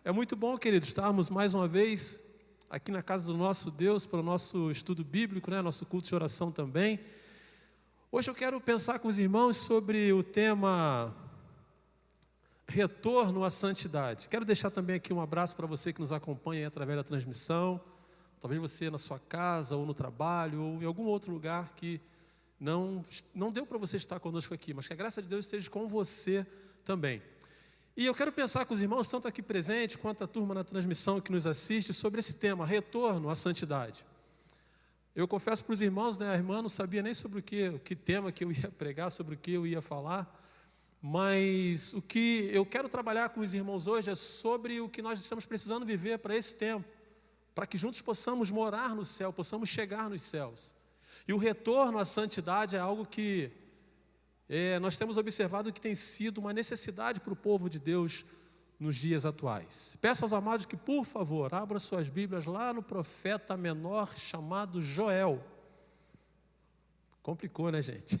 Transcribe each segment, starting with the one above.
É muito bom, queridos, estarmos mais uma vez aqui na casa do nosso Deus para o nosso estudo bíblico, né? Nosso culto de oração também. Hoje eu quero pensar com os irmãos sobre o tema retorno à santidade. Quero deixar também aqui um abraço para você que nos acompanha através da transmissão. Talvez você na sua casa ou no trabalho ou em algum outro lugar que não deu para você estar conosco aqui, mas que a graça de Deus esteja com você também. E eu quero pensar com os irmãos, tanto aqui presente quanto a turma na transmissão que nos assiste, sobre esse tema, retorno à santidade. Eu confesso para os irmãos, né, a irmã não sabia nem sobre que tema que eu ia pregar, sobre o que eu ia falar, mas o que eu quero trabalhar com os irmãos hoje é sobre o que nós estamos precisando viver para esse tempo, para que juntos possamos morar no céu, possamos chegar nos céus. E o retorno à santidade é algo que nós temos observado que tem sido uma necessidade para o povo de Deus nos dias atuais. Peço aos amados que, por favor, abram suas Bíblias lá no profeta menor chamado Joel. Complicou, né, gente?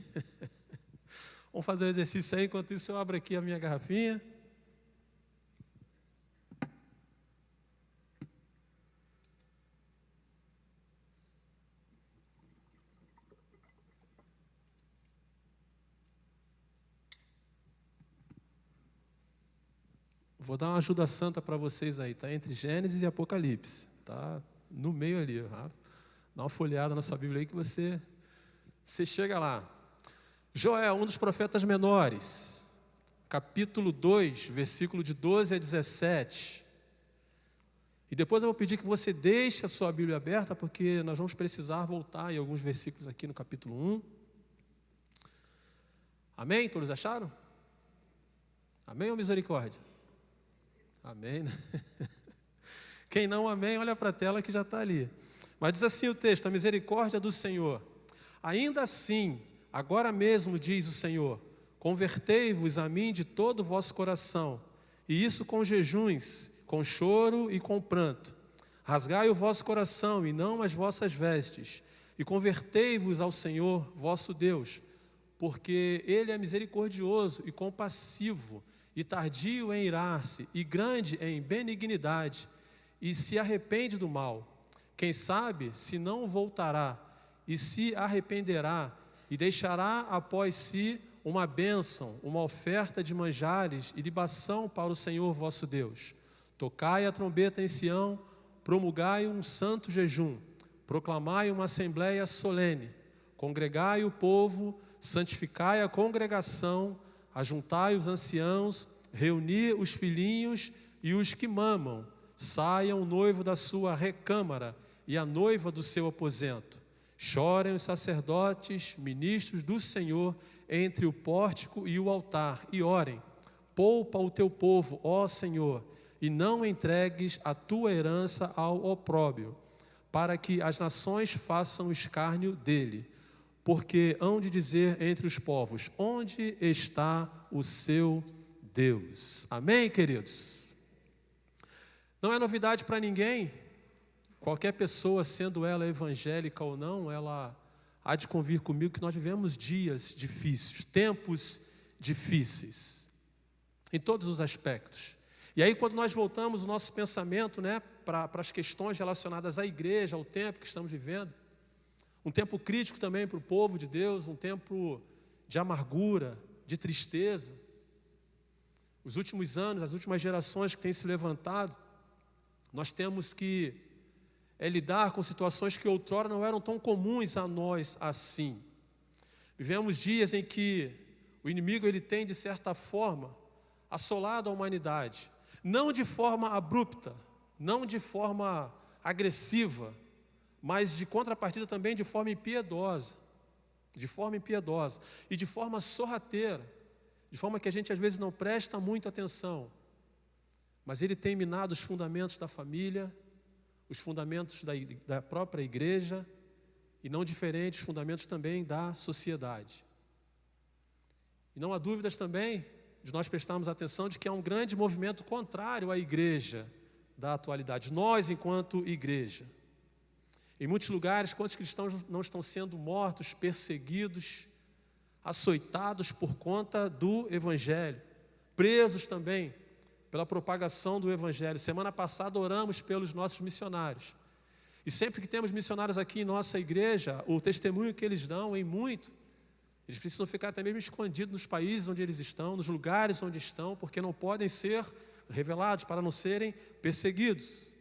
Vamos fazer o exercício aí, enquanto isso eu abro aqui a minha garrafinha. Vou dar uma ajuda santa para vocês aí, tá? Entre Gênesis e Apocalipse, tá? No meio ali, tá? Dá uma folheada na sua Bíblia aí que você chega lá. Joel, um dos profetas menores, capítulo 2, versículo de 12 a 17. E depois eu vou pedir que você deixe a sua Bíblia aberta, porque nós vamos precisar voltar em alguns versículos aqui no capítulo 1. Amém? Todos acharam? Amém ou misericórdia? Amém, né? Quem não amém, olha para a tela que já está ali. Mas diz assim o texto: a misericórdia do Senhor. Ainda assim, agora mesmo, diz o Senhor, convertei-vos a mim de todo o vosso coração, e isso com jejuns, com choro e com pranto. Rasgai o vosso coração e não as vossas vestes, e convertei-vos ao Senhor vosso Deus, porque Ele é misericordioso e compassivo, e tardio em irar-se, e grande em benignidade, e se arrepende do mal. Quem sabe se não voltará, e se arrependerá, e deixará após si uma bênção, uma oferta de manjares e libação para o Senhor vosso Deus. Tocai a trombeta em Sião, promulgai um santo jejum, proclamai uma assembleia solene, congregai o povo, santificai a congregação, ajuntai os anciãos, reuni os filhinhos e os que mamam, saiam o noivo da sua recâmara e a noiva do seu aposento. Chorem os sacerdotes, ministros do Senhor, entre o pórtico e o altar, e orem. Poupa o teu povo, ó Senhor, e não entregues a tua herança ao opróbrio, para que as nações façam escárnio dele. Porque hão de dizer entre os povos: onde está o seu Deus? Amém, queridos? Não é novidade para ninguém, qualquer pessoa, sendo ela evangélica ou não, ela há de convir comigo que nós vivemos dias difíceis, tempos difíceis, em todos os aspectos. E aí, quando nós voltamos o nosso pensamento, né, para as questões relacionadas à igreja, ao tempo que estamos vivendo, um tempo crítico também para o povo de Deus, um tempo de amargura, de tristeza. Os últimos anos, as últimas gerações que têm se levantado, nós temos que lidar com situações que outrora não eram tão comuns a nós assim. Vivemos dias em que o inimigo ele tem, de certa forma, assolado a humanidade. Não de forma abrupta, não de forma agressiva, mas de contrapartida também de forma impiedosa, e de forma sorrateira, de forma que a gente às vezes não presta muito atenção, mas ele tem minado os fundamentos da família, os fundamentos da própria igreja, e não diferentes fundamentos também da sociedade. E não há dúvidas também de nós prestarmos atenção de que há um grande movimento contrário à igreja da atualidade, nós enquanto igreja. Em muitos lugares, quantos cristãos não estão sendo mortos, perseguidos, açoitados por conta do Evangelho, presos também pela propagação do Evangelho. Semana passada oramos pelos nossos missionários. E sempre que temos missionários aqui em nossa igreja, o testemunho que eles dão em muito, eles precisam ficar até mesmo escondidos nos países onde eles estão, nos lugares onde estão, porque não podem ser revelados para não serem perseguidos.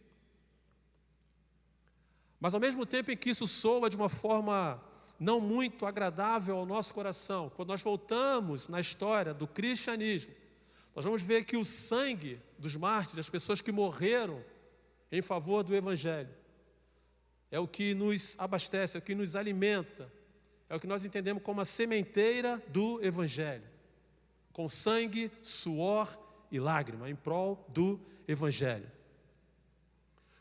Mas ao mesmo tempo em que isso soa de uma forma não muito agradável ao nosso coração, quando nós voltamos na história do cristianismo, nós vamos ver que o sangue dos mártires, das pessoas que morreram em favor do Evangelho, é o que nos abastece, é o que nos alimenta, é o que nós entendemos como a sementeira do Evangelho, com sangue, suor e lágrima, em prol do Evangelho.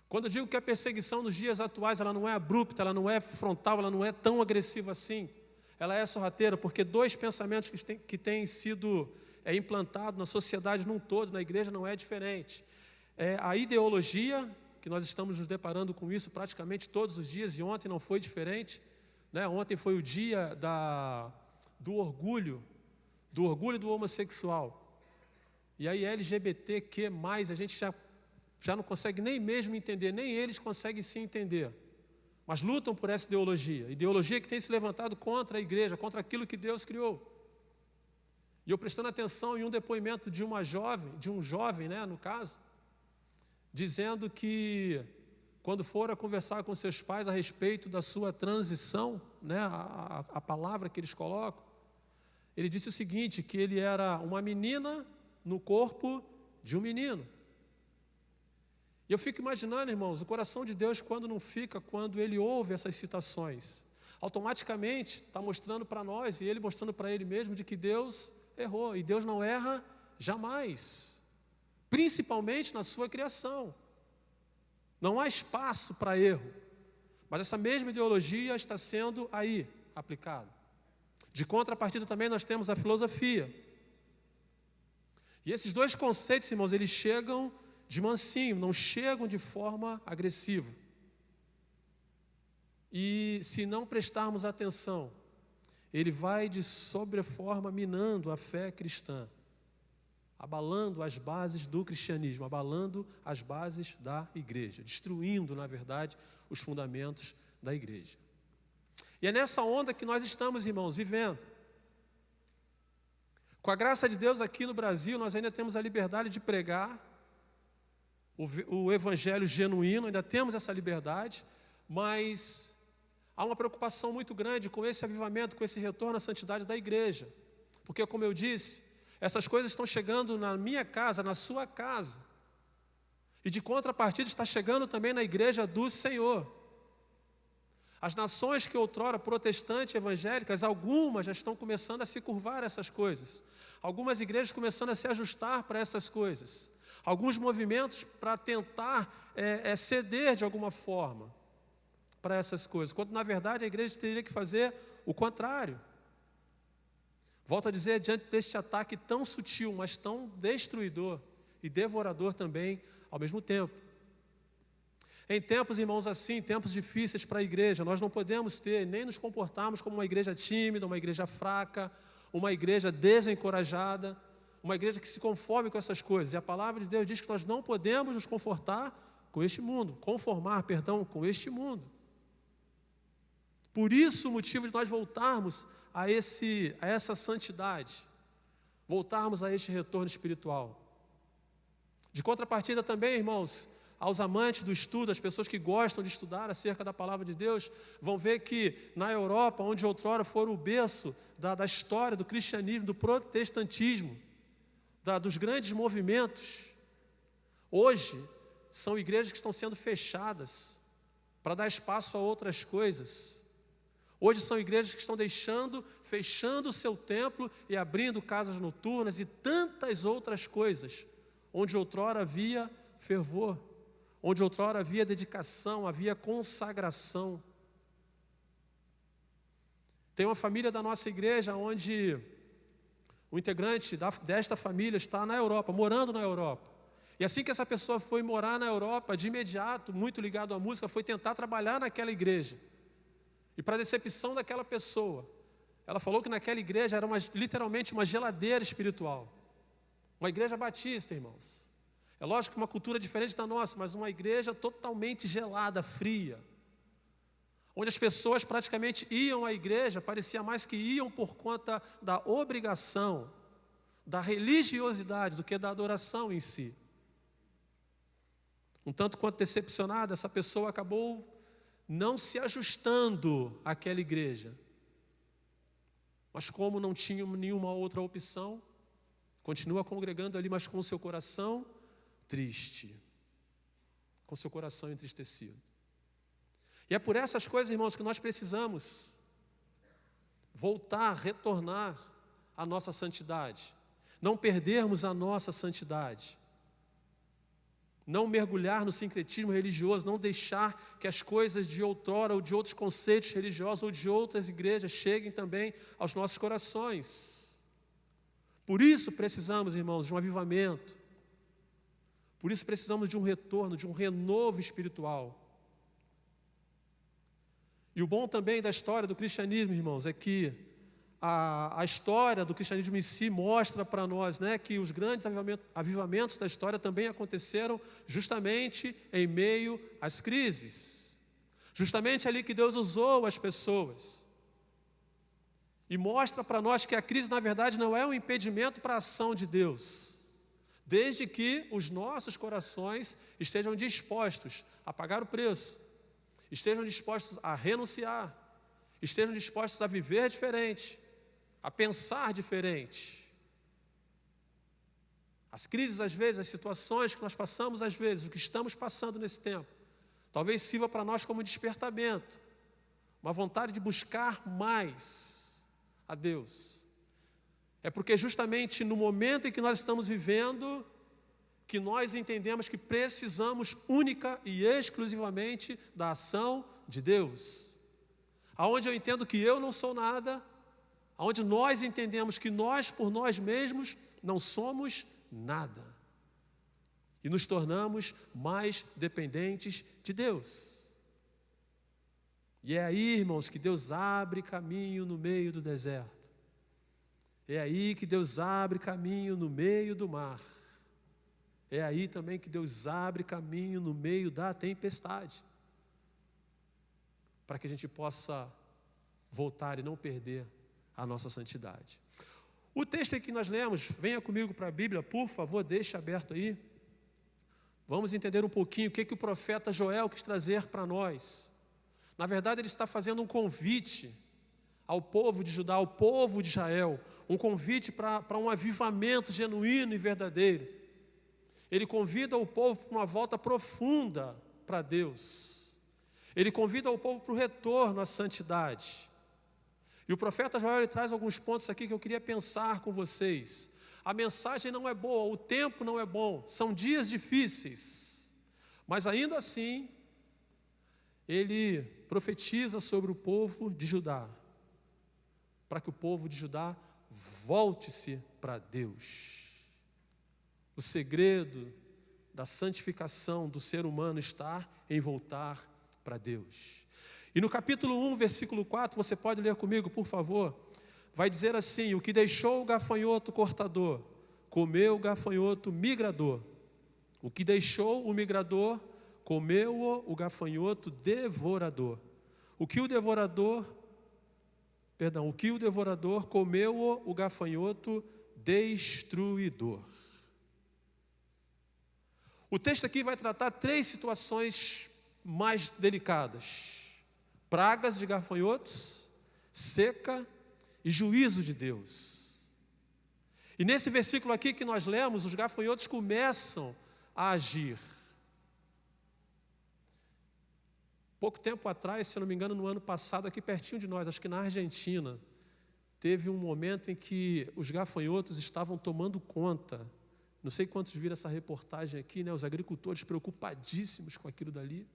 Quando eu digo que a perseguição nos dias atuais, ela não é abrupta, ela não é frontal, ela não é tão agressiva assim, ela é sorrateira, porque dois pensamentos que têm sido implantados na sociedade num todo, na igreja, não é diferente. É a ideologia, que nós estamos nos deparando com isso praticamente todos os dias, e ontem não foi diferente, né? Ontem foi o dia do orgulho do homossexual. E aí LGBTQ+, a gente já não consegue nem mesmo entender, nem eles conseguem se entender, mas lutam por essa ideologia que tem se levantado contra a igreja, contra aquilo que Deus criou. E eu prestando atenção em um depoimento de um jovem, né, no caso, dizendo que quando for a conversar com seus pais a respeito da sua transição, né, a palavra que eles colocam, ele disse o seguinte, que ele era uma menina no corpo de um menino. E eu fico imaginando, irmãos, o coração de Deus quando Ele ouve essas citações. Automaticamente está mostrando para nós, e Ele mostrando para Ele mesmo, de que Deus errou. E Deus não erra jamais, principalmente na sua criação. Não há espaço para erro. Mas essa mesma ideologia está sendo aí aplicada. De contrapartida também nós temos a filosofia. E esses dois conceitos, irmãos, eles chegam de mansinho, não chegam de forma agressiva. E se não prestarmos atenção, ele vai de sobreforma minando a fé cristã, abalando as bases do cristianismo, abalando as bases da igreja, destruindo, na verdade, os fundamentos da igreja. E é nessa onda que nós estamos, irmãos, vivendo. Com a graça de Deus aqui no Brasil, nós ainda temos a liberdade de pregar o evangelho genuíno, ainda temos essa liberdade, mas há uma preocupação muito grande com esse avivamento, com esse retorno à santidade da igreja. Porque, como eu disse, essas coisas estão chegando na minha casa, na sua casa. E de contrapartida está chegando também na igreja do Senhor. As nações que outrora protestantes, evangélicas, algumas já estão começando a se curvar a essas coisas. Algumas igrejas começando a se ajustar para essas coisas. Alguns movimentos para tentar ceder de alguma forma para essas coisas, quando na verdade a igreja teria que fazer o contrário. Volto a dizer, diante deste ataque tão sutil, mas tão destruidor e devorador também ao mesmo tempo. Em tempos, irmãos, assim, tempos difíceis para a igreja, nós não podemos nem nos comportarmos como uma igreja tímida, uma igreja fraca, uma igreja desencorajada, uma igreja que se conforme com essas coisas. E a palavra de Deus diz que nós não podemos nos conformar com este mundo. Com este mundo. Por isso o motivo de nós voltarmos a essa santidade, voltarmos a este retorno espiritual. De contrapartida também, irmãos, aos amantes do estudo, as pessoas que gostam de estudar acerca da palavra de Deus, vão ver que na Europa, onde outrora foi o berço da história do cristianismo, do protestantismo, dos grandes movimentos, hoje são igrejas que estão sendo fechadas para dar espaço a outras coisas. Hoje são igrejas que estão fechando o seu templo e abrindo casas noturnas e tantas outras coisas, onde outrora havia fervor, onde outrora havia dedicação, havia consagração. Tem uma família da nossa igreja onde o integrante desta família está na Europa, morando na Europa. E assim que essa pessoa foi morar na Europa, de imediato, muito ligado à música, foi tentar trabalhar naquela igreja. E para a decepção daquela pessoa, ela falou que naquela igreja era literalmente uma geladeira espiritual. Uma igreja batista, irmãos. É lógico que uma cultura diferente da nossa, mas uma igreja totalmente gelada, fria, onde as pessoas praticamente iam à igreja, parecia mais que iam por conta da obrigação, da religiosidade, do que da adoração em si. Um tanto quanto decepcionada, essa pessoa acabou não se ajustando àquela igreja. Mas como não tinha nenhuma outra opção, continua congregando ali, mas com o seu coração triste, com o seu coração entristecido. E é por essas coisas, irmãos, que nós precisamos voltar, retornar à nossa santidade, não perdermos a nossa santidade, não mergulhar no sincretismo religioso, não deixar que as coisas de outrora ou de outros conceitos religiosos ou de outras igrejas cheguem também aos nossos corações. Por isso precisamos, irmãos, de um avivamento. Por isso precisamos de um retorno, de um renovo espiritual. E o bom também da história do cristianismo, irmãos, é que a história do cristianismo em si mostra para nós, né, que os grandes avivamentos da história também aconteceram justamente em meio às crises. Justamente ali que Deus usou as pessoas. E mostra para nós que a crise, na verdade, não é um impedimento para a ação de Deus, desde que os nossos corações estejam dispostos a pagar o preço, estejam dispostos a renunciar, estejam dispostos a viver diferente, a pensar diferente. As crises, às vezes, as situações que nós passamos, às vezes, o que estamos passando nesse tempo, talvez sirva para nós como despertamento, uma vontade de buscar mais a Deus. É porque justamente no momento em que nós estamos vivendo, que nós entendemos que precisamos única e exclusivamente da ação de Deus. Aonde eu entendo que eu não sou nada, aonde nós entendemos que nós, por nós mesmos, não somos nada. E nos tornamos mais dependentes de Deus. E é aí, irmãos, que Deus abre caminho no meio do deserto. É aí que Deus abre caminho no meio do mar. É aí também que Deus abre caminho no meio da tempestade, para que a gente possa voltar e não perder a nossa santidade. O texto que nós lemos, venha comigo para a Bíblia, por favor, deixe aberto aí. Vamos entender um pouquinho o que o profeta Joel quis trazer para nós. Na verdade, ele está fazendo um convite ao povo de Judá, ao povo de Israel, um convite para um avivamento genuíno e verdadeiro. Ele convida o povo para uma volta profunda para Deus. Ele convida o povo para o retorno à santidade. E o profeta Joel, ele traz alguns pontos aqui que eu queria pensar com vocês. A mensagem não é boa, o tempo não é bom, são dias difíceis. Mas ainda assim, ele profetiza sobre o povo de Judá, para que o povo de Judá volte-se para Deus. O segredo da santificação do ser humano está em voltar para Deus. E no capítulo 1, versículo 4, você pode ler comigo, por favor? Vai dizer assim: o que deixou o gafanhoto cortador, comeu o gafanhoto migrador. O que deixou o migrador, comeu o gafanhoto devorador. O que o devorador comeu o gafanhoto destruidor. O texto aqui vai tratar 3 situações mais delicadas: pragas de gafanhotos, seca e juízo de Deus. E nesse versículo aqui que nós lemos, os gafanhotos começam a agir. Pouco tempo atrás, se eu não me engano, no ano passado, aqui pertinho de nós, acho que na Argentina, teve um momento em que os gafanhotos estavam tomando conta. Não sei quantos viram essa reportagem aqui, né? Os agricultores preocupadíssimos com aquilo dali.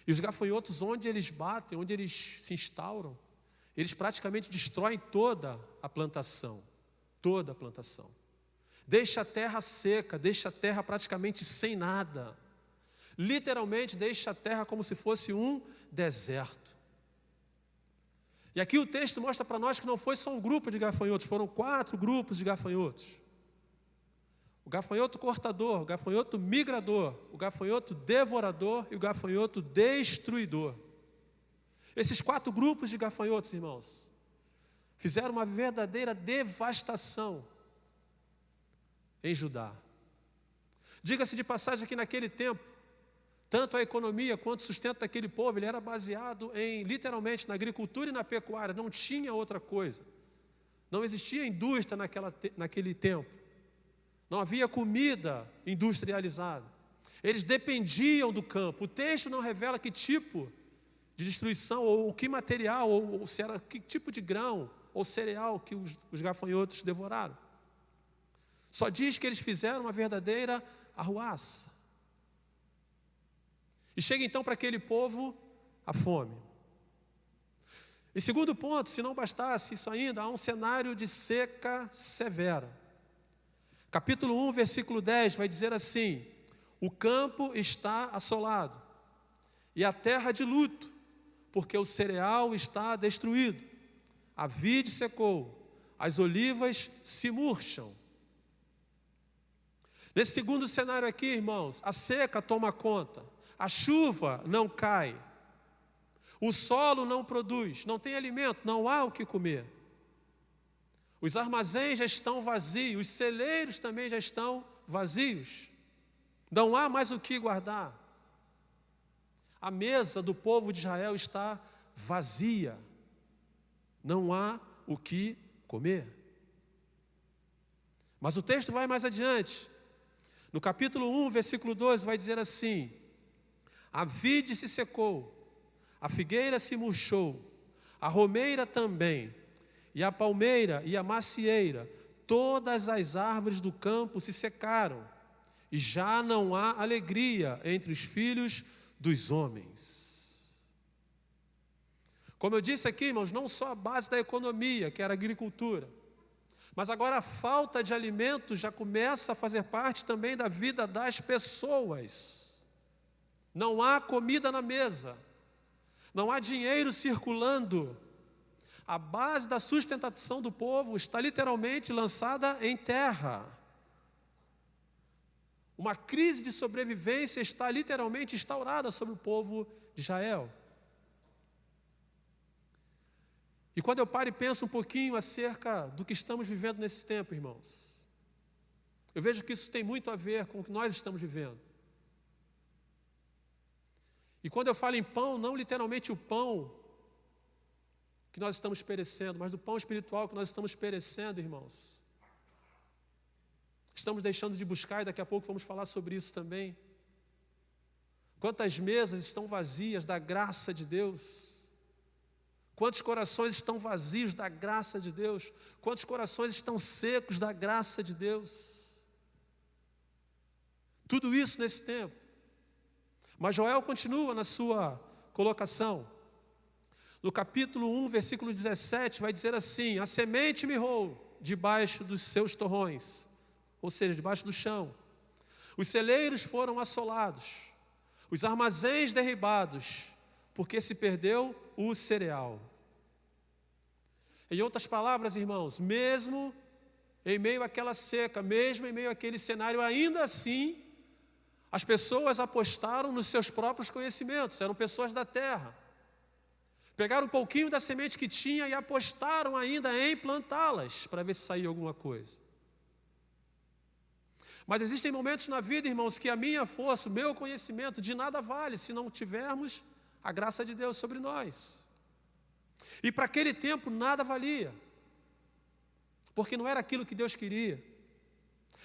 E os gafanhotos, onde eles batem, onde eles se instauram, eles praticamente destroem toda a plantação. Toda a plantação. Deixa a terra seca, deixa a terra praticamente sem nada. Literalmente deixa a terra como se fosse um deserto. E aqui o texto mostra para nós que não foi só um grupo de gafanhotos, foram 4 grupos de gafanhotos. o gafanhoto cortador, o gafanhoto migrador, o gafanhoto devorador e o gafanhoto destruidor. Esses 4 grupos de gafanhotos, irmãos, fizeram uma verdadeira devastação em Judá. Diga-se de passagem que naquele tempo, tanto a economia quanto o sustento daquele povo, ele era baseado literalmente, na agricultura e na pecuária, não tinha outra coisa. Não existia indústria naquele tempo. Não havia comida industrializada. Eles dependiam do campo. O texto não revela que tipo de destruição, ou que material, ou se era que tipo de grão ou cereal que os gafanhotos devoraram. Só diz que eles fizeram uma verdadeira arruaça. E chega então para aquele povo a fome. E segundo ponto, se não bastasse isso ainda, há um cenário de seca severa. Capítulo 1, versículo 10 vai dizer assim: o campo está assolado e a terra de luto, porque o cereal está destruído. A vide secou, as olivas se murcham. Nesse segundo cenário aqui, irmãos, a seca toma conta, a chuva não cai, o solo não produz, não tem alimento, não há o que comer. Os armazéns já estão vazios, os celeiros também já estão vazios. Não há mais o que guardar. A mesa do povo de Israel está vazia. Não há o que comer. Mas o texto vai mais adiante. No capítulo 1, versículo 12, vai dizer assim: a vide se secou, a figueira se murchou, a romeira também, e a palmeira e a macieira, todas as árvores do campo se secaram, e já não há alegria entre os filhos dos homens. Como eu disse aqui, irmãos, não só a base da economia, que era a agricultura, mas agora a falta de alimento já começa a fazer parte também da vida das pessoas. Não há comida na mesa, não há dinheiro circulando. A base da sustentação do povo está literalmente lançada em terra. Uma crise de sobrevivência está literalmente instaurada sobre o povo de Israel. E quando eu paro e penso um pouquinho acerca do que estamos vivendo nesse tempo, irmãos, eu vejo que isso tem muito a ver com o que nós estamos vivendo. E quando eu falo em pão, não literalmente o pão que nós estamos perecendo, mas do pão espiritual que nós estamos perecendo, irmãos. Estamos deixando de buscar, e daqui a pouco vamos falar sobre isso também. Quantas mesas estão vazias da graça de Deus? Quantos corações estão vazios da graça de Deus? Quantos corações estão secos da graça de Deus? Tudo isso nesse tempo. Mas Joel continua na sua colocação. No capítulo 1, versículo 17, vai dizer assim: a semente mirrou debaixo dos seus torrões, ou seja, debaixo do chão. Os celeiros foram assolados, os armazéns derribados, porque se perdeu o cereal. Em outras palavras, irmãos, mesmo em meio àquela seca, mesmo em meio àquele cenário, ainda assim, as pessoas apostaram nos seus próprios conhecimentos, eram pessoas da terra. Pegaram um pouquinho da semente que tinha e apostaram ainda em plantá-las, para ver se saía alguma coisa. Mas existem momentos na vida, irmãos, que a minha força, o meu conhecimento de nada vale se não tivermos a graça de Deus sobre nós. E para aquele tempo nada valia, porque não era aquilo que Deus queria.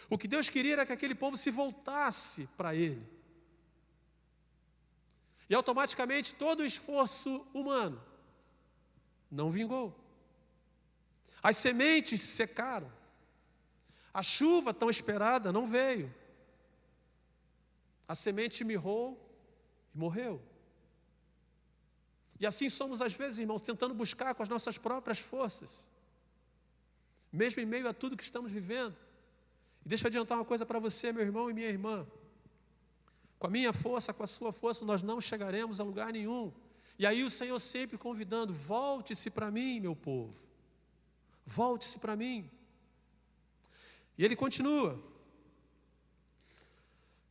O que Deus queria era que aquele povo se voltasse para Ele. E automaticamente todo o esforço humano não vingou. As sementes se secaram. A chuva tão esperada não veio. A semente mirrou e morreu. E assim somos às vezes, irmãos, tentando buscar com as nossas próprias forças, mesmo em meio a tudo que estamos vivendo. E deixa eu adiantar uma coisa para você, meu irmão e minha irmã. Com a minha força, com a sua força, nós não chegaremos a lugar nenhum. E aí o Senhor sempre convidando: volte-se para mim, meu povo. Volte-se para mim. E Ele continua.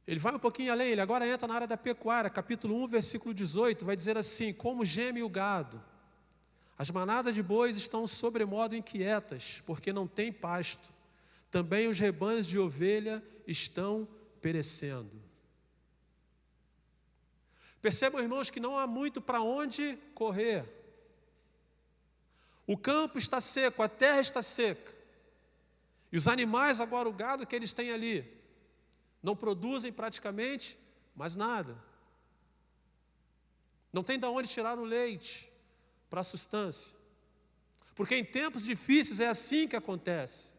Ele vai um pouquinho além, ele agora entra na área da pecuária, capítulo 1, versículo 18, vai dizer assim: como geme o gado, as manadas de bois estão sobremodo inquietas, porque não tem pasto, também os rebanhos de ovelha estão perecendo. Percebam, irmãos, que não há muito para onde correr. O campo está seco, a terra está seca, e os animais, agora o gado que eles têm ali, não produzem praticamente mais nada. Não tem de onde tirar o leite para a sustância. Porque em tempos difíceis é assim que acontece.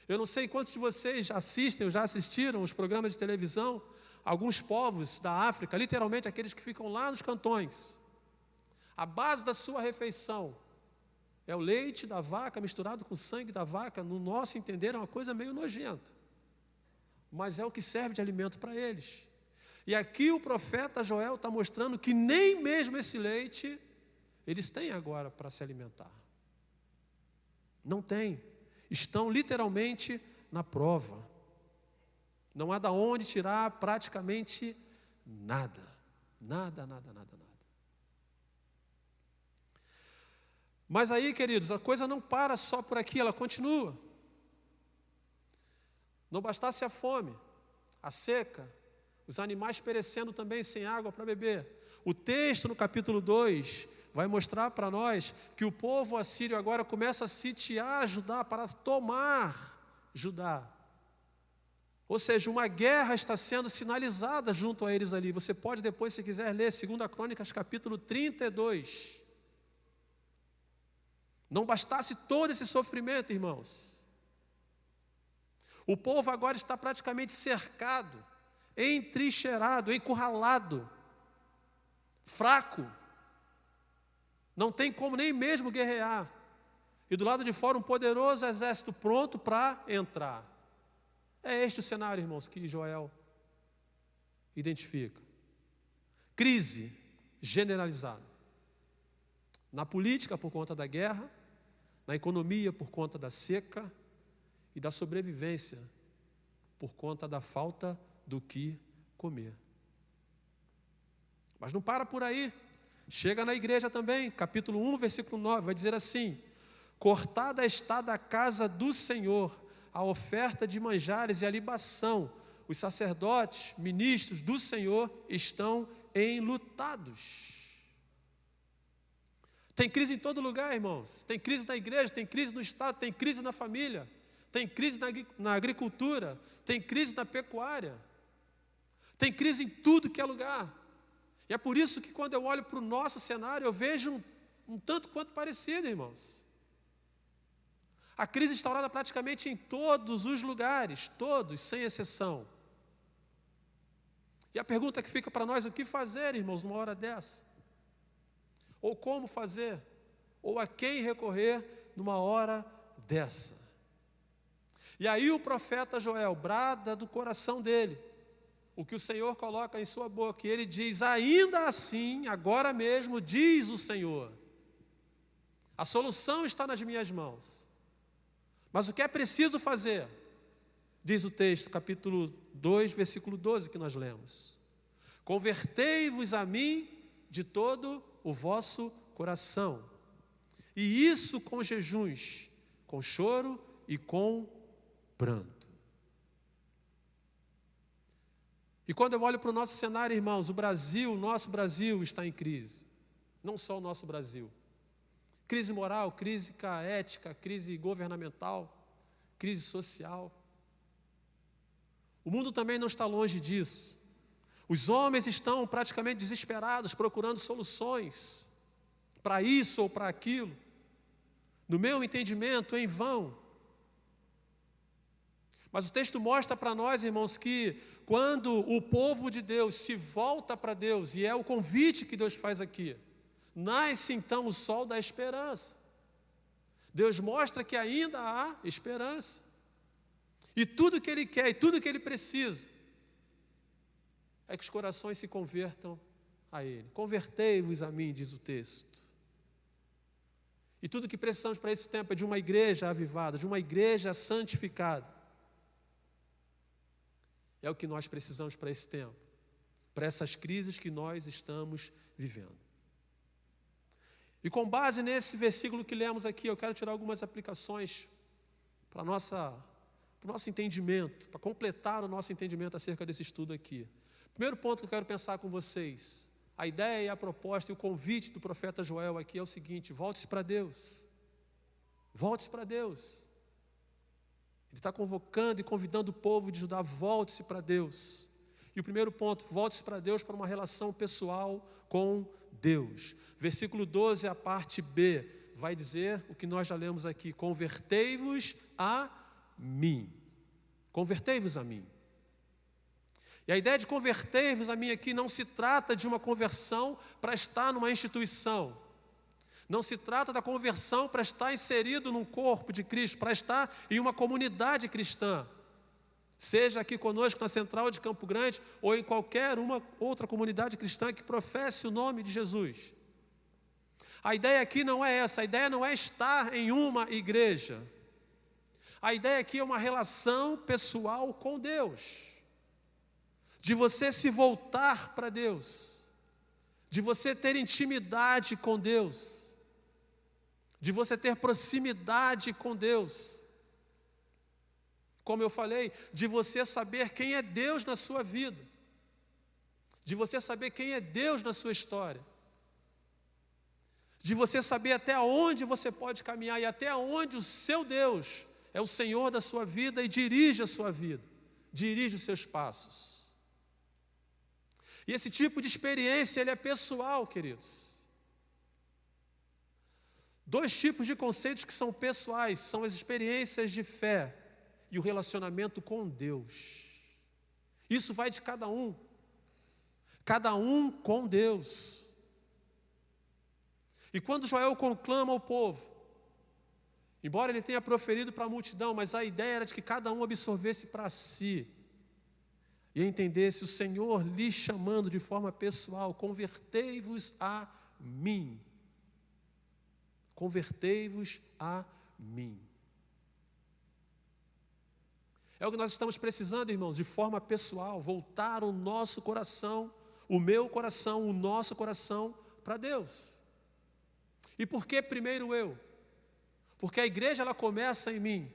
Eu não sei quantos de vocês assistem ou já assistiram os programas de televisão. Alguns povos da África, literalmente aqueles que ficam lá nos cantões. A base da sua refeição é o leite da vaca misturado com o sangue da vaca. No nosso entender é uma coisa meio nojenta, mas é o que serve de alimento para eles. E aqui o profeta Joel está mostrando que nem mesmo esse leite eles têm agora para se alimentar. Não tem. Estão literalmente na prova. Não há de onde tirar praticamente nada. Nada. Mas aí, queridos, a coisa não para só por aqui, ela continua. Não bastasse a fome, a seca, os animais perecendo também sem água para beber. O texto no capítulo 2 vai mostrar para nós que o povo assírio agora começa a sitiar Judá para tomar Judá. Ou seja, uma guerra está sendo sinalizada junto a eles ali. Você pode depois, se quiser, ler 2 Crônicas, capítulo 32. Não bastasse todo esse sofrimento, irmãos. O povo agora está praticamente cercado, entrincheirado, encurralado, fraco. Não tem como nem mesmo guerrear. E do lado de fora um poderoso exército pronto para entrar. É este o cenário, irmãos, que Joel identifica. Crise generalizada. Na política por conta da guerra, na economia por conta da seca, e da sobrevivência por conta da falta do que comer. Mas não para por aí. Chega na igreja também, capítulo 1, versículo 9, vai dizer assim: cortada está da casa do Senhor a oferta de manjares e a libação. Os sacerdotes, ministros do Senhor estão enlutados. Tem crise em todo lugar, irmãos. Tem crise na igreja, tem crise no Estado, tem crise na família. Tem crise na agricultura, tem crise na pecuária, tem crise em tudo que é lugar. E é por isso que quando eu olho para o nosso cenário, eu vejo um tanto quanto parecido, irmãos. A crise instaurada praticamente em todos os lugares, todos, sem exceção. E a pergunta que fica para nós, o que fazer, irmãos, numa hora dessa? Ou como fazer? Ou a quem recorrer numa hora dessa? E aí o profeta Joel brada do coração dele, o que o Senhor coloca em sua boca, e ele diz: ainda assim, agora mesmo, diz o Senhor, a solução está nas minhas mãos, mas o que é preciso fazer? Diz o texto, capítulo 2, versículo 12 que nós lemos: convertei-vos a mim de todo o vosso coração, e isso com jejuns, com choro e com pranto. E quando eu olho para o nosso cenário, irmãos, o nosso Brasil está em crise. Não só o nosso Brasil. Crise moral, crise ética, crise governamental, crise social. O mundo também não está longe disso. Os homens estão praticamente desesperados, procurando soluções para isso ou para aquilo. No meu entendimento, em vão. Mas o texto mostra para nós, irmãos, que quando o povo de Deus se volta para Deus, e é o convite que Deus faz aqui, nasce então o sol da esperança. Deus mostra que ainda há esperança. E tudo que Ele quer, e tudo que Ele precisa, é que os corações se convertam a Ele. Convertei-vos a mim, diz o texto. E tudo que precisamos para esse tempo é de uma igreja avivada, de uma igreja santificada. É o que nós precisamos para esse tempo, para essas crises que nós estamos vivendo. E com base nesse versículo que lemos aqui, eu quero tirar algumas aplicações para o nosso entendimento, para completar o nosso entendimento acerca desse estudo aqui. Primeiro ponto que eu quero pensar com vocês, a ideia e a proposta e o convite do profeta Joel aqui é o seguinte: volte-se para Deus. Volte-se para Deus. Ele está convocando e convidando o povo de Judá, volte-se para Deus. E o primeiro ponto, volte-se para Deus para uma relação pessoal com Deus. Versículo 12, a parte B, vai dizer o que nós já lemos aqui: convertei-vos a mim. Convertei-vos a mim. E a ideia de convertei-vos a mim aqui não se trata de uma conversão para estar numa instituição. Não se trata da conversão para estar inserido num corpo de Cristo, para estar em uma comunidade cristã. Seja aqui conosco na Central de Campo Grande ou em qualquer uma outra comunidade cristã que professe o nome de Jesus. A ideia aqui não é essa, a ideia não é estar em uma igreja. A ideia aqui é uma relação pessoal com Deus. De você se voltar para Deus. De você ter intimidade com Deus. De você ter proximidade com Deus. Como eu falei, de você saber quem é Deus na sua vida. De você saber quem é Deus na sua história. De você saber até onde você pode caminhar e até onde o seu Deus é o Senhor da sua vida e dirige a sua vida. Dirige os seus passos. E esse tipo de experiência, ele é pessoal, queridos. Dois tipos de conceitos que são pessoais, são as experiências de fé e o relacionamento com Deus. Isso vai de cada um com Deus. E quando Joel conclama ao povo, embora ele tenha proferido para a multidão, mas a ideia era de que cada um absorvesse para si e entendesse o Senhor lhe chamando de forma pessoal: convertei-vos a mim. Convertei-vos a mim. É o que nós estamos precisando, irmãos, de forma pessoal, voltar o nosso coração, o meu coração, o nosso coração para Deus. E por que primeiro eu? Porque a igreja, ela começa em mim.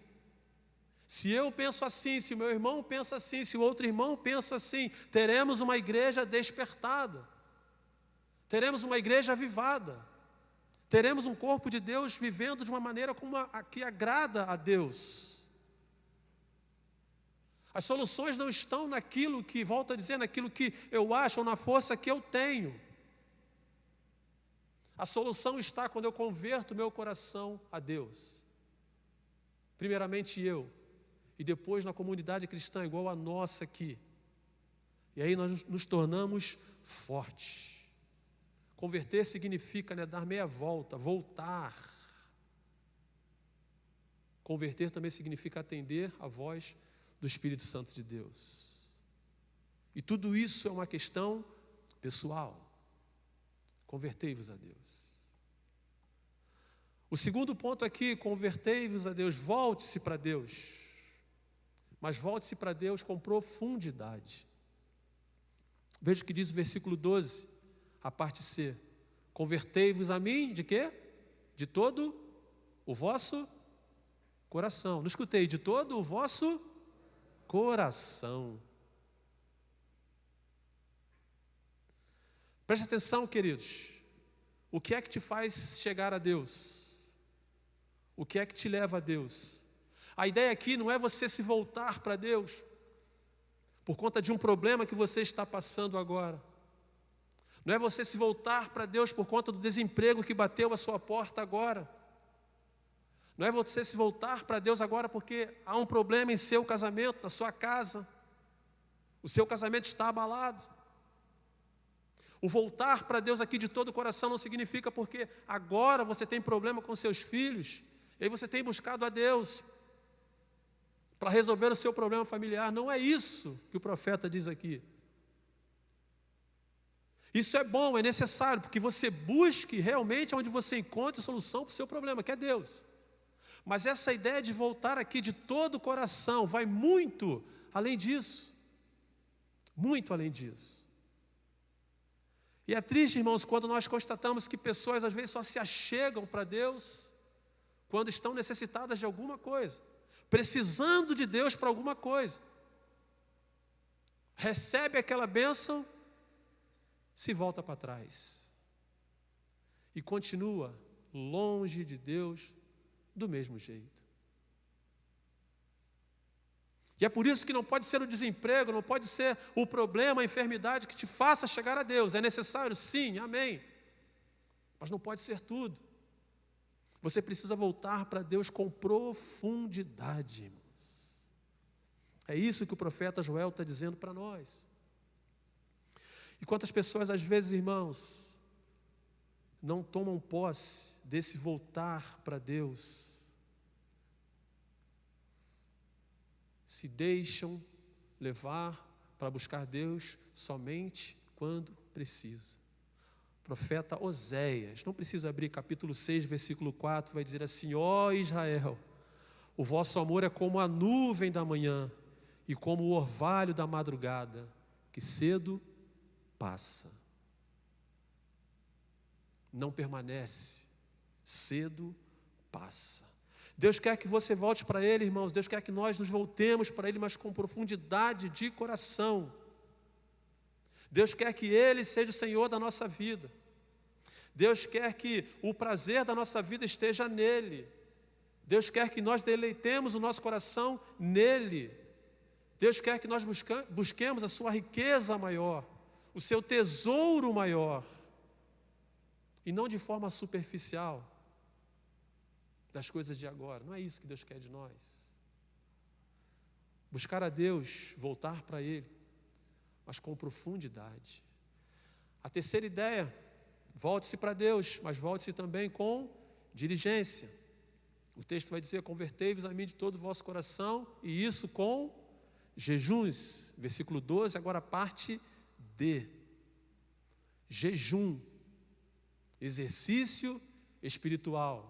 Se eu penso assim, se o meu irmão pensa assim, se o outro irmão pensa assim, teremos uma igreja despertada. Teremos uma igreja avivada. Teremos um corpo de Deus vivendo de uma maneira como a que agrada a Deus. As soluções não estão naquilo que, volto a dizer, naquilo que eu acho ou na força que eu tenho. A solução está quando eu converto meu coração a Deus. Primeiramente eu, e depois na comunidade cristã igual a nossa aqui. E aí nós nos tornamos fortes. Converter significa, dar meia volta, voltar. Converter também significa atender a voz do Espírito Santo de Deus. E tudo isso é uma questão pessoal. Convertei-vos a Deus. O segundo ponto aqui, convertei-vos a Deus, volte-se para Deus. Mas volte-se para Deus com profundidade. Veja o que diz o versículo 12, a parte C. Convertei-vos a mim, de quê? De todo o vosso coração. Não escutei, de todo o vosso coração. Preste atenção, queridos. O que é que te faz chegar a Deus? O que é que te leva a Deus? A ideia aqui não é você se voltar para Deus por conta de um problema que você está passando agora. Não é você se voltar para Deus por conta do desemprego que bateu a sua porta agora. Não é você se voltar para Deus agora porque há um problema em seu casamento, na sua casa. O seu casamento está abalado. O voltar para Deus aqui de todo o coração não significa porque agora você tem problema com seus filhos, e aí você tem buscado a Deus para resolver o seu problema familiar. Não é isso que o profeta diz aqui. Isso é bom, é necessário, porque você busque realmente onde você encontre solução para o seu problema, que é Deus. Mas essa ideia de voltar aqui de todo o coração vai muito além disso. Muito além disso. E é triste, irmãos, quando nós constatamos que pessoas às vezes só se achegam para Deus quando estão necessitadas de alguma coisa, precisando de Deus para alguma coisa. Recebe aquela bênção, se volta para trás e continua longe de Deus do mesmo jeito. E é por isso que não pode ser o desemprego, não pode ser o problema, a enfermidade que te faça chegar a Deus. É necessário, sim, amém. Mas não pode ser tudo. Você precisa voltar para Deus com profundidade, irmãos. É isso que o profeta Joel está dizendo para nós. E quantas pessoas, às vezes, irmãos, não tomam posse desse voltar para Deus, se deixam levar para buscar Deus somente quando precisa. O profeta Oséias, não precisa abrir, capítulo 6, versículo 4, vai dizer assim: ó Israel, o vosso amor é como a nuvem da manhã e como o orvalho da madrugada, que cedo passa. Não permanece, cedo passa. Deus quer que você volte para Ele, irmãos. Deus quer que nós nos voltemos para Ele, mas com profundidade de coração. Deus quer que Ele seja o Senhor da nossa vida. Deus quer que o prazer da nossa vida esteja nele. Deus quer que nós deleitemos o nosso coração nele. Deus quer que nós busquemos a sua riqueza maior, o seu tesouro maior, e não de forma superficial, das coisas de agora. Não é isso que Deus quer de nós. Buscar a Deus, voltar para Ele, mas com profundidade. A terceira ideia, volte-se para Deus, mas volte-se também com diligência. O texto vai dizer: convertei-vos a mim de todo o vosso coração, e isso com jejuns. Versículo 12, agora a parte D. Jejum, exercício espiritual.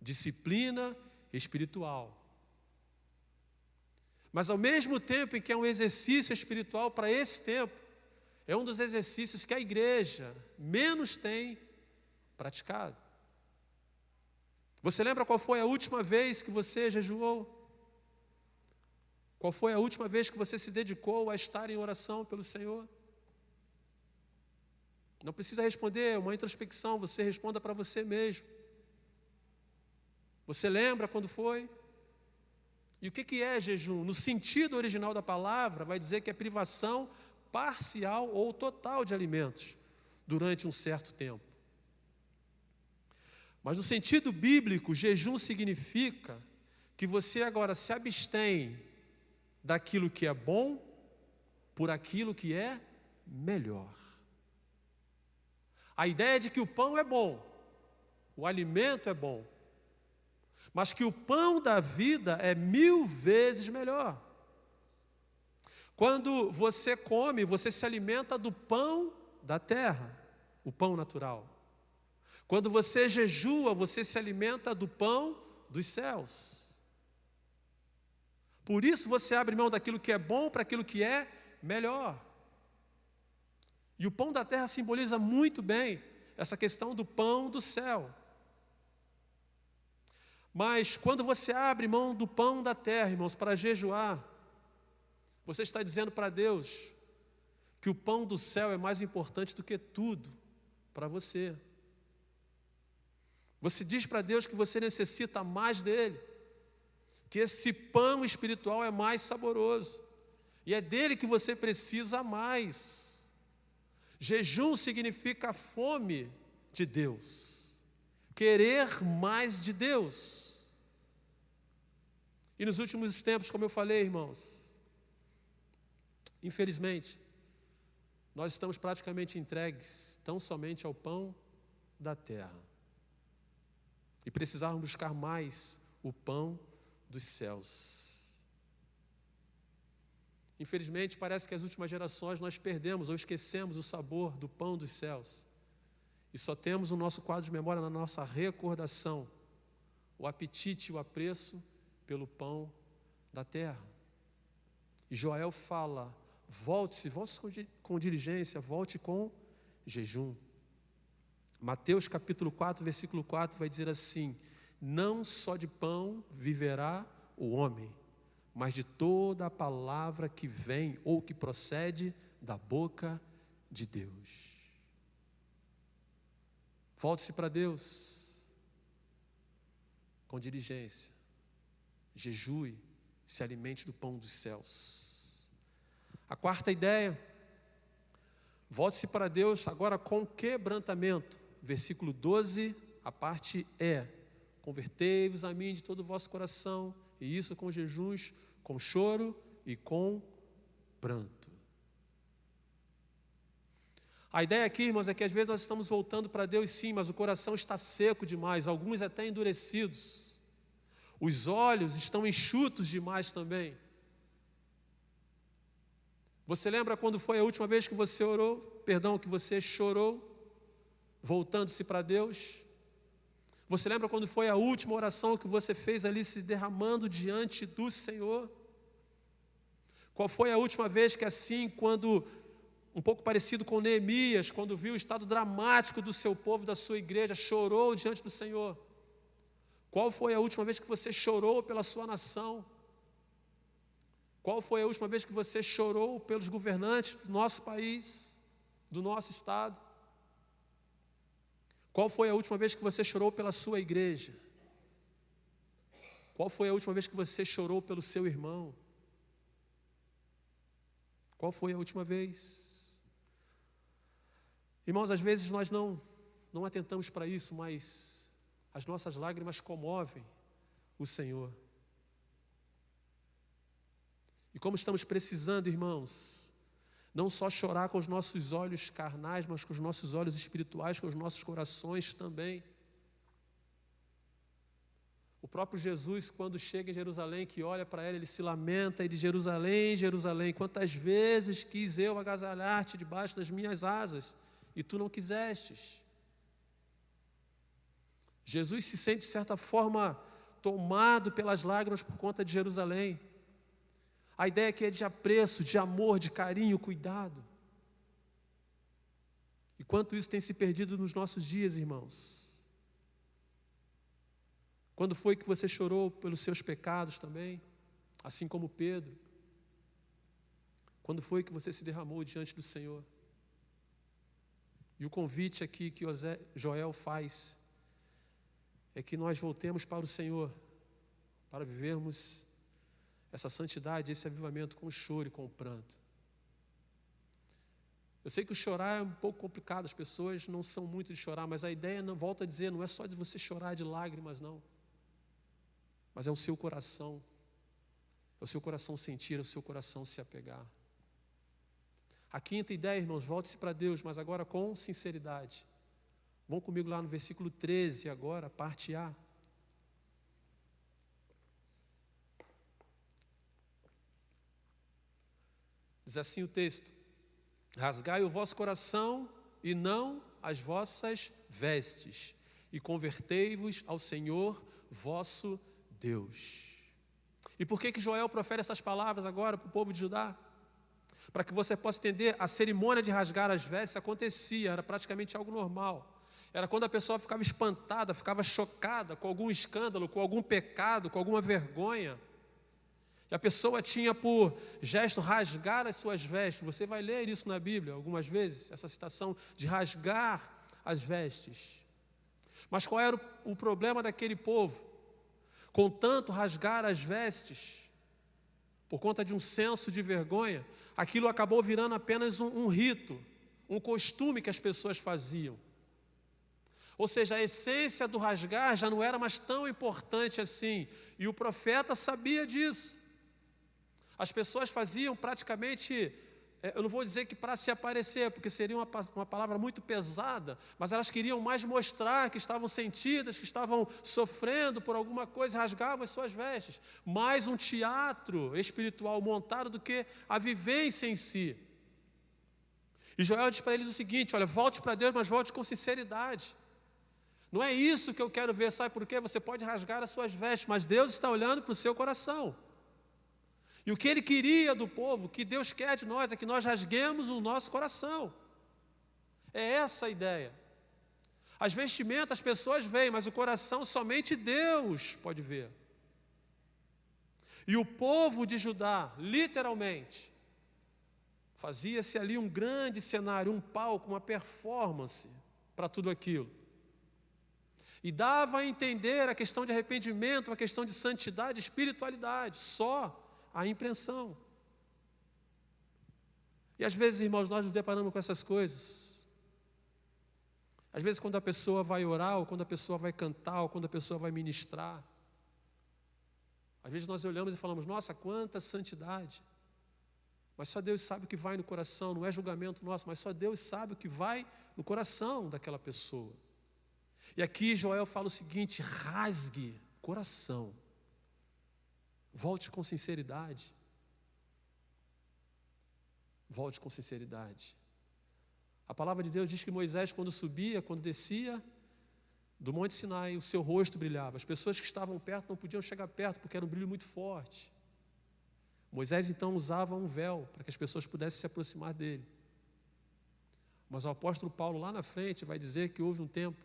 Disciplina espiritual. Mas ao mesmo tempo em que é um exercício espiritual para esse tempo, é um dos exercícios que a igreja menos tem praticado. Você lembra qual foi a última vez que você jejuou? Qual foi a última vez que você se dedicou a estar em oração pelo Senhor? Não precisa responder, é uma introspecção, você responda para você mesmo. Você lembra quando foi? E o que é jejum? No sentido original da palavra, vai dizer que é privação parcial ou total de alimentos durante um certo tempo. Mas no sentido bíblico, jejum significa que você agora se abstém daquilo que é bom por aquilo que é melhor. A ideia de que o pão é bom, o alimento é bom, mas que o pão da vida é 1000 vezes melhor. Quando você come, você se alimenta do pão da terra, o pão natural. Quando você jejua, você se alimenta do pão dos céus. Por isso você abre mão daquilo que é bom para aquilo que é melhor. E o pão da terra simboliza muito bem essa questão do pão do céu. Mas quando você abre mão do pão da terra, irmãos, para jejuar, você está dizendo para Deus que o pão do céu é mais importante do que tudo para você. Você diz para Deus que você necessita mais dele, que esse pão espiritual é mais saboroso, e é dele que você precisa mais. Jejum significa fome de Deus. Querer mais de Deus. E nos últimos tempos, como eu falei, irmãos, infelizmente, nós estamos praticamente entregues tão somente ao pão da terra. E precisamos buscar mais o pão dos céus. Infelizmente, parece que as últimas gerações nós perdemos ou esquecemos o sabor do pão dos céus. E só temos no nosso quadro de memória, na nossa recordação, o apetite e o apreço pelo pão da terra. E Joel fala volte com diligência, volte com jejum. Mateus capítulo 4, versículo 4 vai dizer assim: não só de pão viverá o homem, mas de toda a palavra que vem ou que procede da boca de Deus. Volte-se para Deus com diligência, jejue, se alimente do pão dos céus. A quarta ideia, volte-se para Deus agora com quebrantamento. Versículo 12, a parte E: convertei-vos a mim de todo o vosso coração, e isso com jejuns, com choro e com pranto. A ideia aqui, irmãos, é que às vezes nós estamos voltando para Deus sim, mas o coração está seco demais, alguns até endurecidos. Os olhos estão enxutos demais também. Você lembra quando foi a última vez que você orou? Que você chorou, voltando-se para Deus? Você lembra quando foi a última oração que você fez ali, se derramando diante do Senhor? Qual foi a última vez que assim, quando, um pouco parecido com Neemias, quando viu o estado dramático do seu povo, da sua igreja, chorou diante do Senhor? Qual foi a última vez que você chorou pela sua nação? Qual foi a última vez que você chorou pelos governantes do nosso país, do nosso estado? Qual foi a última vez que você chorou pela sua igreja? Qual foi a última vez que você chorou pelo seu irmão? Qual foi a última vez? Irmãos, às vezes nós não atentamos para isso, mas as nossas lágrimas comovem o Senhor. E como estamos precisando, irmãos, não só chorar com os nossos olhos carnais, mas com os nossos olhos espirituais, com os nossos corações também. O próprio Jesus, quando chega em Jerusalém, que olha para ela, ele se lamenta, e diz: Jerusalém, Jerusalém, quantas vezes quis eu agasalhar-te debaixo das minhas asas, e tu não quisestes. Jesus se sente, de certa forma, tomado pelas lágrimas por conta de Jerusalém. A ideia aqui é de apreço, de amor, de carinho, cuidado. E quanto isso tem se perdido nos nossos dias, irmãos? Quando foi que você chorou pelos seus pecados também, assim como Pedro? Quando foi que você se derramou diante do Senhor? E o convite aqui que Joel faz é que nós voltemos para o Senhor, para vivermos essa santidade, esse avivamento com choro e com pranto. Eu sei que o chorar é um pouco complicado, as pessoas não são muito de chorar, mas a ideia, volto a dizer, não é só de você chorar de lágrimas, não. Mas é o seu coração. É o seu coração sentir, é o seu coração se apegar. A quinta ideia, irmãos, volte-se para Deus, mas agora com sinceridade. Vão comigo lá no versículo 13 agora, parte A. Diz assim o texto: rasgai o vosso coração e não as vossas vestes, e convertei-vos ao Senhor vosso Deus. E por que Joel profere essas palavras agora para o povo de Judá? Para que você possa entender, a cerimônia de rasgar as vestes acontecia, era praticamente algo normal. Era quando a pessoa ficava espantada, ficava chocada com algum escândalo, com algum pecado, com alguma vergonha. E a pessoa tinha por gesto rasgar as suas vestes. Você vai ler isso na Bíblia algumas vezes, essa citação de rasgar as vestes. Mas qual era o problema daquele povo? Com tanto rasgar as vestes, por conta de um senso de vergonha, aquilo acabou virando apenas um rito, um costume que as pessoas faziam. Ou seja, a essência do rasgar já não era mais tão importante assim. E o profeta sabia disso. As pessoas faziam praticamente, eu não vou dizer que para se aparecer, porque seria uma palavra muito pesada, mas elas queriam mais mostrar que estavam sentidas, que estavam sofrendo por alguma coisa, rasgavam as suas vestes. Mais um teatro espiritual montado do que a vivência em si. E Joel diz para eles o seguinte: olha, volte para Deus, mas volte com sinceridade. Não é isso que eu quero ver, sabe por quê? Você pode rasgar as suas vestes, mas Deus está olhando para o seu coração. E o que Ele queria do povo, o que Deus quer de nós, é que nós rasguemos o nosso coração. É essa a ideia. As vestimentas as pessoas veem, mas o coração somente Deus pode ver. E o povo de Judá, literalmente, fazia-se ali um grande cenário, um palco, uma performance para tudo aquilo. E dava a entender a questão de arrependimento, a questão de santidade, espiritualidade, só a impressão. E às vezes, irmãos, nós nos deparamos com essas coisas. Às vezes, quando a pessoa vai orar, ou quando a pessoa vai cantar, ou quando a pessoa vai ministrar, às vezes nós olhamos e falamos, nossa, quanta santidade. Mas só Deus sabe o que vai no coração, não é julgamento nosso, mas só Deus sabe o que vai no coração daquela pessoa. E aqui Joel fala o seguinte, rasgue o coração, volte com sinceridade. Volte com sinceridade. A palavra de Deus diz que Moisés, quando subia, quando descia do Monte Sinai, o seu rosto brilhava. As pessoas que estavam perto não podiam chegar perto, porque era um brilho muito forte. Moisés, então, usava um véu para que as pessoas pudessem se aproximar dele. Mas o apóstolo Paulo, lá na frente, vai dizer que houve um tempo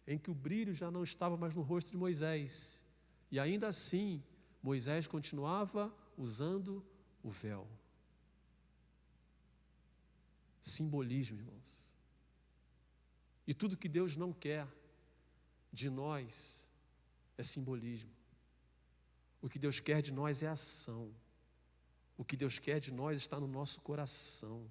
em que o brilho já não estava mais no rosto de Moisés. E ainda assim, Moisés continuava usando o véu. Simbolismo, irmãos. E tudo que Deus não quer de nós é simbolismo. O que Deus quer de nós é ação. O que Deus quer de nós está no nosso coração.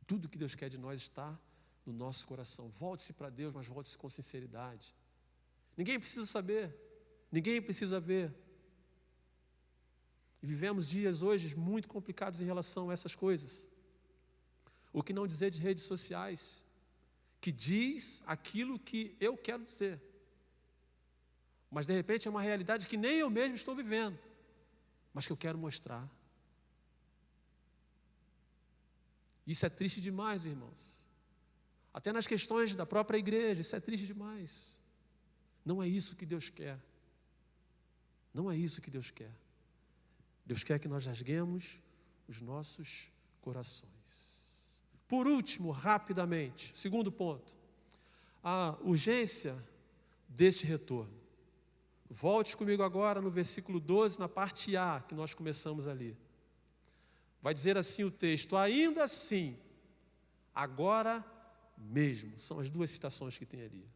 Tudo que Deus quer de nós está no nosso coração. Volte-se para Deus, mas volte-se com sinceridade. Ninguém precisa saber, ninguém precisa ver. E vivemos dias hoje muito complicados em relação a essas coisas. O que não dizer de redes sociais, que diz aquilo que eu quero dizer. Mas de repente é uma realidade que nem eu mesmo estou vivendo, mas que eu quero mostrar. Isso é triste demais, irmãos. Até nas questões da própria igreja, isso é triste demais. Não é isso que Deus quer. Não é isso que Deus quer. Deus quer que nós rasguemos os nossos corações. Por último, rapidamente, segundo ponto, a urgência deste retorno. Volte comigo agora no versículo 12, na parte A, que nós começamos ali. Vai dizer assim o texto, ainda assim, agora mesmo. São as duas citações que tem ali.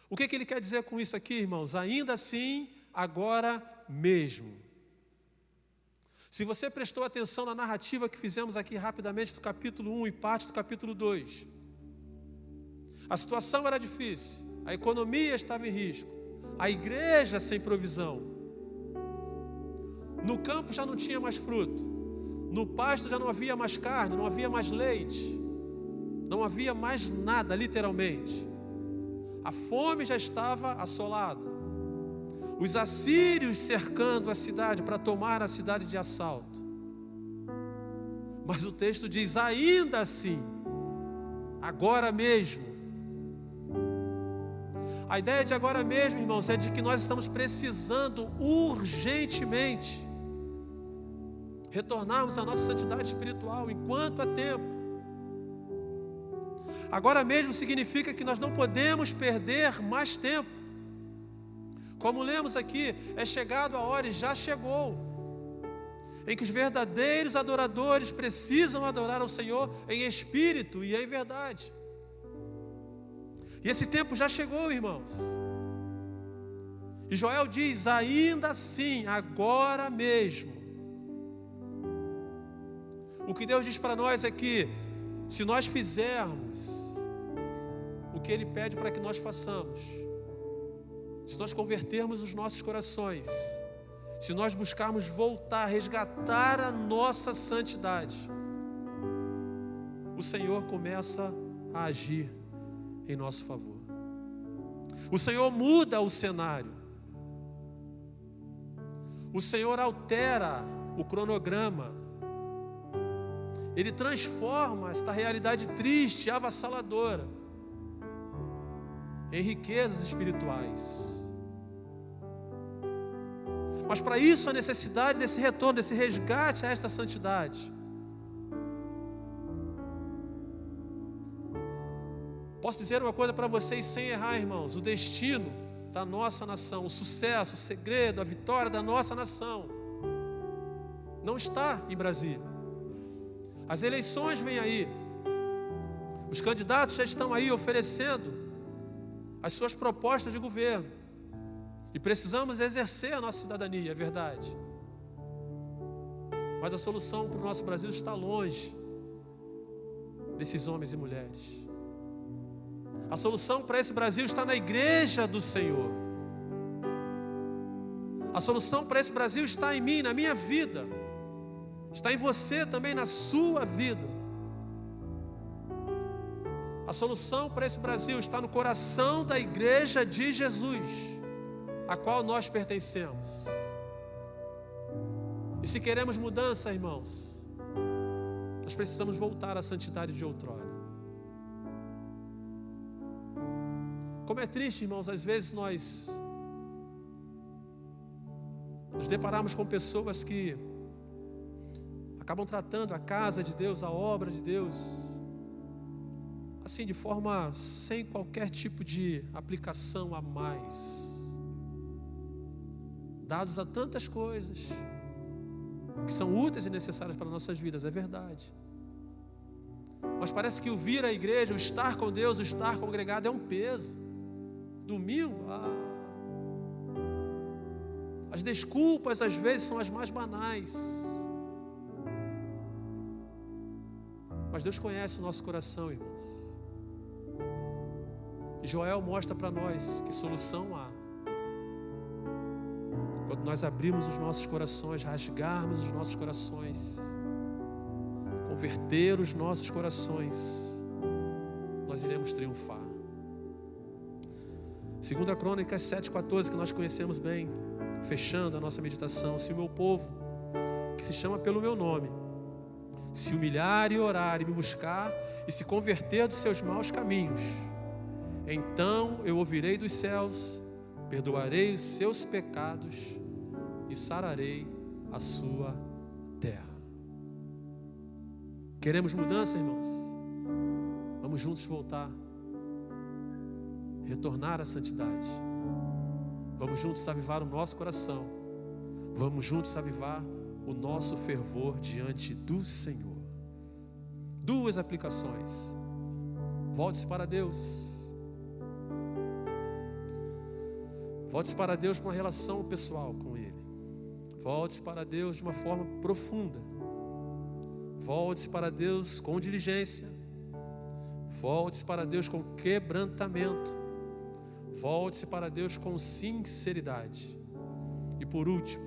O que ele quer dizer com isso aqui, irmãos? Ainda assim, agora mesmo. Se você prestou atenção na narrativa que fizemos aqui rapidamente do capítulo 1 e parte do capítulo 2, a situação era difícil, a economia estava em risco, a igreja sem provisão, no campo já não tinha mais fruto, no pasto já não havia mais carne, não havia mais leite, não havia mais nada, literalmente. A fome já estava assolada. Os assírios cercando a cidade para tomar a cidade de assalto. Mas o texto diz, ainda assim, agora mesmo. A ideia de agora mesmo, irmãos, é de que nós estamos precisando urgentemente retornarmos à nossa santidade espiritual enquanto há tempo. Agora mesmo significa que nós não podemos perder mais tempo. Como lemos aqui, é chegado a hora e já chegou, em que os verdadeiros adoradores precisam adorar ao Senhor em espírito e em verdade. E esse tempo já chegou, irmãos. E Joel diz, ainda assim, agora mesmo. O que Deus diz para nós é que, se nós fizermos o que Ele pede para que nós façamos, se nós convertermos os nossos corações, se nós buscarmos voltar, resgatar a nossa santidade, o Senhor começa a agir em nosso favor. O Senhor muda o cenário. O Senhor altera o cronograma. Ele transforma esta realidade triste, avassaladora, em riquezas espirituais. Mas para isso a necessidade desse retorno, desse resgate a esta santidade. Posso dizer uma coisa para vocês sem errar, irmãos: o destino da nossa nação, o sucesso, o segredo, a vitória da nossa nação não está em Brasília. As eleições vêm aí, os candidatos já estão aí oferecendo as suas propostas de governo, e precisamos exercer a nossa cidadania, é verdade. Mas a solução para o nosso Brasil está longe desses homens e mulheres. A solução para esse Brasil está na igreja do Senhor. A solução para esse Brasil está em mim, na minha vida. Está em você também, na sua vida. A solução para esse Brasil está no coração da igreja de Jesus, a qual nós pertencemos. E se queremos mudança, irmãos, nós precisamos voltar à santidade de outrora. Como é triste, irmãos, às vezes nós nos deparamos com pessoas que acabam tratando a casa de Deus, a obra de Deus, assim, de forma sem qualquer tipo de aplicação a mais, dados a tantas coisas que são úteis e necessárias para nossas vidas, é verdade. Mas parece que o vir à igreja, o estar com Deus, o estar congregado é um peso. Domingo, as desculpas às vezes são as mais banais. Mas Deus conhece o nosso coração, irmãos. E Joel mostra para nós que solução há quando nós abrirmos os nossos corações, rasgarmos os nossos corações, converter os nossos corações, nós iremos triunfar. 2 Crônicas 7,14, que nós conhecemos bem, fechando a nossa meditação: se o meu povo, que se chama pelo meu nome, se humilhar e orar e me buscar e se converter dos seus maus caminhos, então eu ouvirei dos céus, perdoarei os seus pecados e sararei a sua terra. Queremos mudança, irmãos? Vamos juntos voltar, retornar à santidade. Vamos juntos avivar o nosso coração. Vamos juntos avivar o nosso fervor diante do Senhor. 2 aplicações. Volte-se para Deus. Volte-se para Deus com uma relação pessoal com Ele. Volte-se para Deus de uma forma profunda. Volte-se para Deus com diligência. Volte-se para Deus com quebrantamento. Volte-se para Deus com sinceridade. E por último,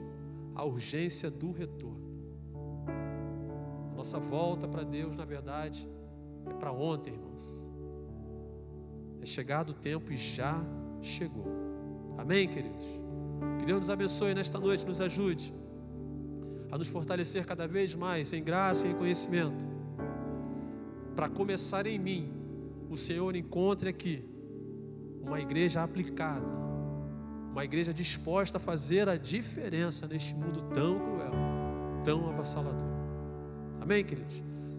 a urgência do retorno. A nossa volta para Deus, na verdade, é para ontem, irmãos. É chegado o tempo e já chegou. Amém, queridos? Que Deus nos abençoe nesta noite, nos ajude a nos fortalecer cada vez mais em graça e em conhecimento. Para começar em mim, o Senhor encontre aqui uma igreja aplicada, uma igreja disposta a fazer a diferença neste mundo tão cruel, tão avassalador. Amém, queridos?